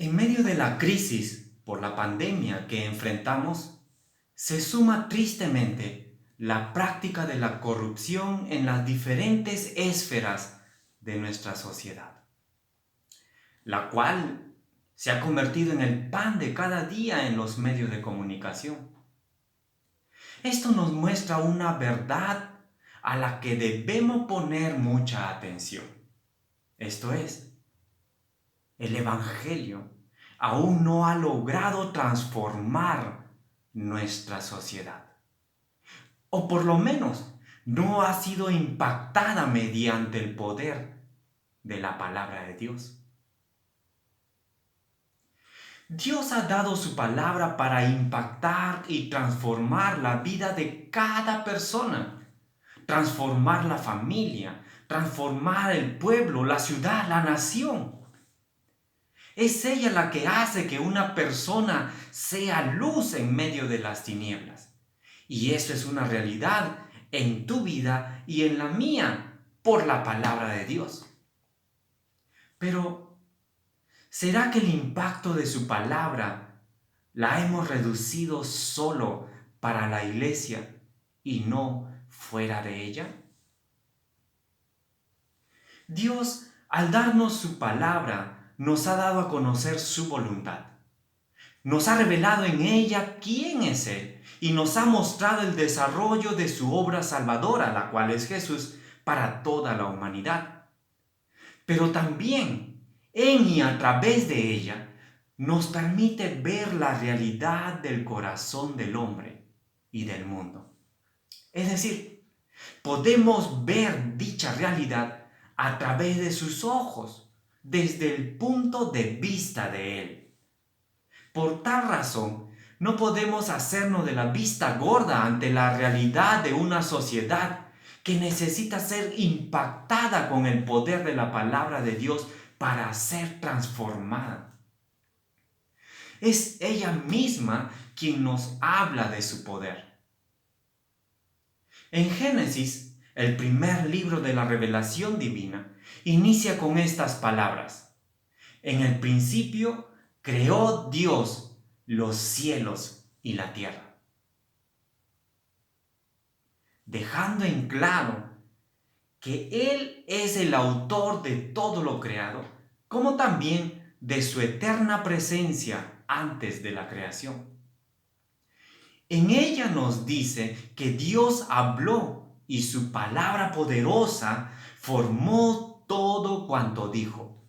En medio de la crisis por la pandemia que enfrentamos, se suma tristemente la práctica de la corrupción en las diferentes esferas de nuestra sociedad, la cual se ha convertido en el pan de cada día en los medios de comunicación. Esto nos muestra una verdad a la que debemos poner mucha atención. Esto es, el Evangelio aún no ha logrado transformar nuestra sociedad. O por lo menos no ha sido impactada mediante el poder de la palabra de Dios. Dios ha dado su palabra para impactar y transformar la vida de cada persona, transformar la familia, transformar el pueblo, la ciudad, la nación. Es ella la que hace que una persona sea luz en medio de las tinieblas. Y eso es una realidad en tu vida y en la mía por la palabra de Dios. Pero, ¿será que el impacto de su palabra la hemos reducido solo para la iglesia y no fuera de ella? Dios, al darnos su palabra, nos ha dado a conocer su voluntad. Nos ha revelado en ella quién es Él y nos ha mostrado el desarrollo de su obra salvadora, la cual es Jesús, para toda la humanidad. Pero también en y a través de ella nos permite ver la realidad del corazón del hombre y del mundo. Es decir, podemos ver dicha realidad a través de sus ojos, desde el punto de vista de Él. Por tal razón, no podemos hacernos de la vista gorda ante la realidad de una sociedad que necesita ser impactada con el poder de la palabra de Dios para ser transformada. Es ella misma quien nos habla de su poder. En Génesis, el primer libro de la revelación divina, inicia con estas palabras: en el principio creó Dios los cielos y la tierra, dejando en claro que Él es el autor de todo lo creado, como también de su eterna presencia antes de la creación. En ella nos dice que Dios habló y su palabra poderosa formó todo cuanto dijo.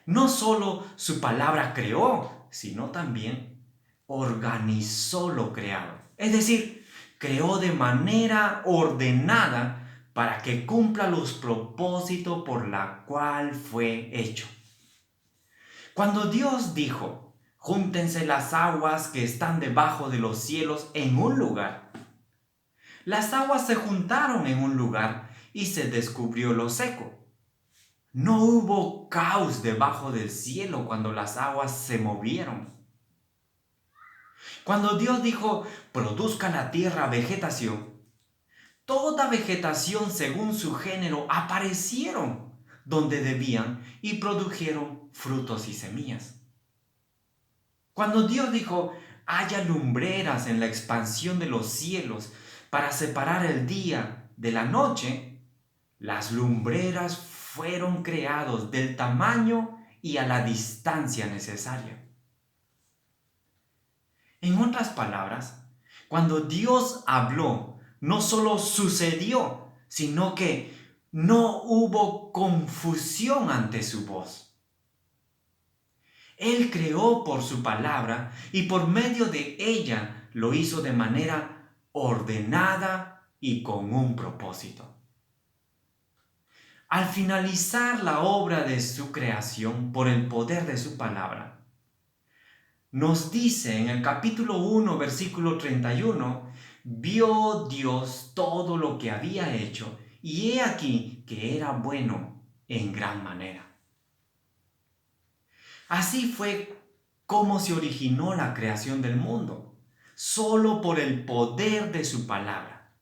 No solo su palabra creó, sino también organizó lo creado. Es decir, creó de manera ordenada para que cumpla los propósitos por la cual fue hecho. Cuando Dios dijo: júntense las aguas que están debajo de los cielos en un lugar, las aguas se juntaron en un lugar y se descubrió lo seco. No hubo caos debajo del cielo cuando las aguas se movieron. Cuando Dios dijo: produzca la tierra vegetación, toda vegetación según su género aparecieron donde debían y produjeron frutos y semillas. Cuando Dios dijo: haya lumbreras en la expansión de los cielos para separar el día de la noche, las lumbreras fueron creados del tamaño y a la distancia necesaria. En otras palabras, cuando Dios habló, no solo sucedió, sino que no hubo confusión ante su voz. Él creó por su palabra y por medio de ella lo hizo de manera ordenada y con un propósito. Al finalizar la obra de su creación por el poder de su palabra, nos dice en el capítulo 1, versículo 31, vio Dios todo lo que había hecho, y he aquí que era bueno en gran manera. Así fue como se originó la creación del mundo, solo por el poder de su palabra.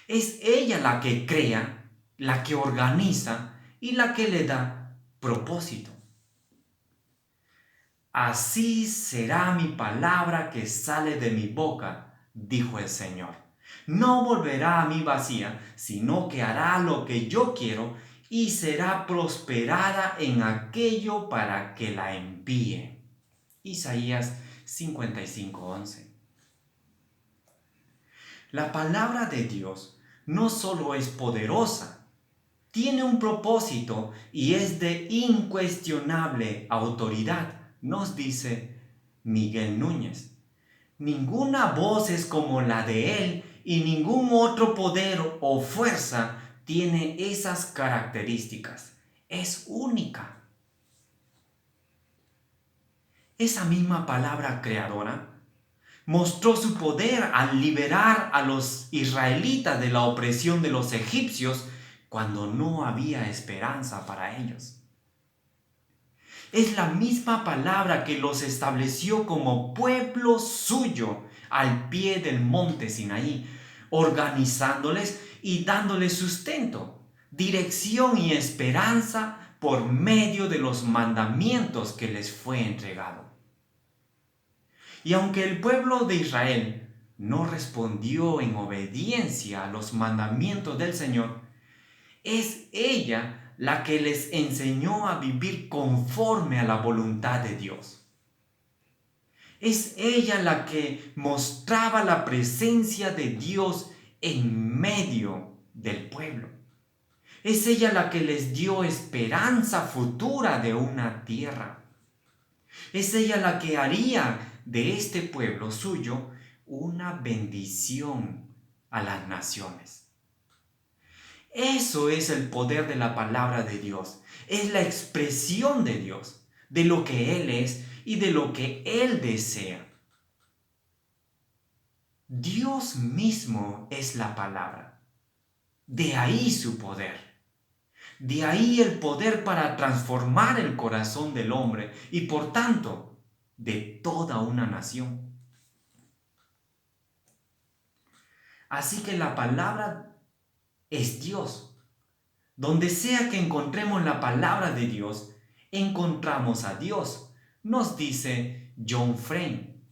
Es ella la que crea, la que organiza y la que le da propósito. Así será mi palabra que sale de mi boca, dijo el Señor. No volverá a mí vacía, sino que hará lo que yo quiero y será prosperada en aquello para que la envíe. Isaías 55:11. La palabra de Dios no solo es poderosa, tiene un propósito y es de incuestionable autoridad, nos dice Miguel Núñez. Ninguna voz es como la de él y ningún otro poder o fuerza tiene esas características. Es única. Esa misma palabra creadora mostró su poder al liberar a los israelitas de la opresión de los egipcios cuando no había esperanza para ellos. Es la misma palabra que los estableció como pueblo suyo al pie del monte Sinaí, organizándoles y dándoles sustento, dirección y esperanza por medio de los mandamientos que les fue entregado. Y aunque el pueblo de Israel no respondió en obediencia a los mandamientos del Señor, es ella la que les enseñó a vivir conforme a la voluntad de Dios. Es ella la que mostraba la presencia de Dios en medio del pueblo. Es ella la que les dio esperanza futura de una tierra. Es ella la que haría de este pueblo suyo una bendición a las naciones. Eso es el poder de la palabra de Dios. Es la expresión de Dios, de lo que Él es y de lo que Él desea. Dios mismo es la palabra. De ahí su poder. De ahí el poder para transformar el corazón del hombre y por tanto de toda una nación. Así que la palabra es Dios. Donde sea que encontremos la palabra de Dios, encontramos a Dios, nos dice John Frame.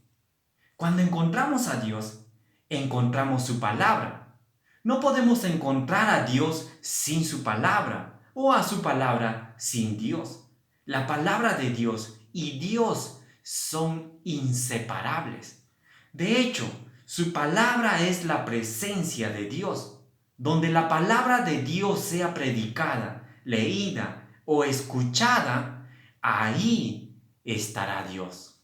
Cuando encontramos a Dios, encontramos su palabra. No podemos encontrar a Dios sin su palabra o a su palabra sin Dios. La palabra de Dios y Dios son inseparables. De hecho, su palabra es la presencia de Dios. Donde la palabra de Dios sea predicada, leída o escuchada, ahí estará Dios.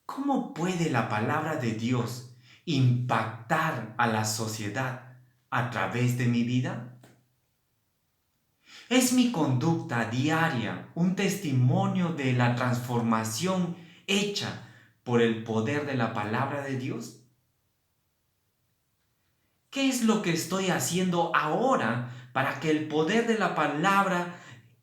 ¿Cómo puede la palabra de Dios impactar a la sociedad a través de mi vida? ¿Es mi conducta diaria un testimonio de la transformación hecha por el poder de la palabra de Dios? ¿Qué es lo que estoy haciendo ahora para que el poder de la palabra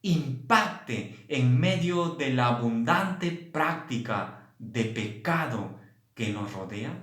impacte en medio de la abundante práctica de pecado que nos rodea?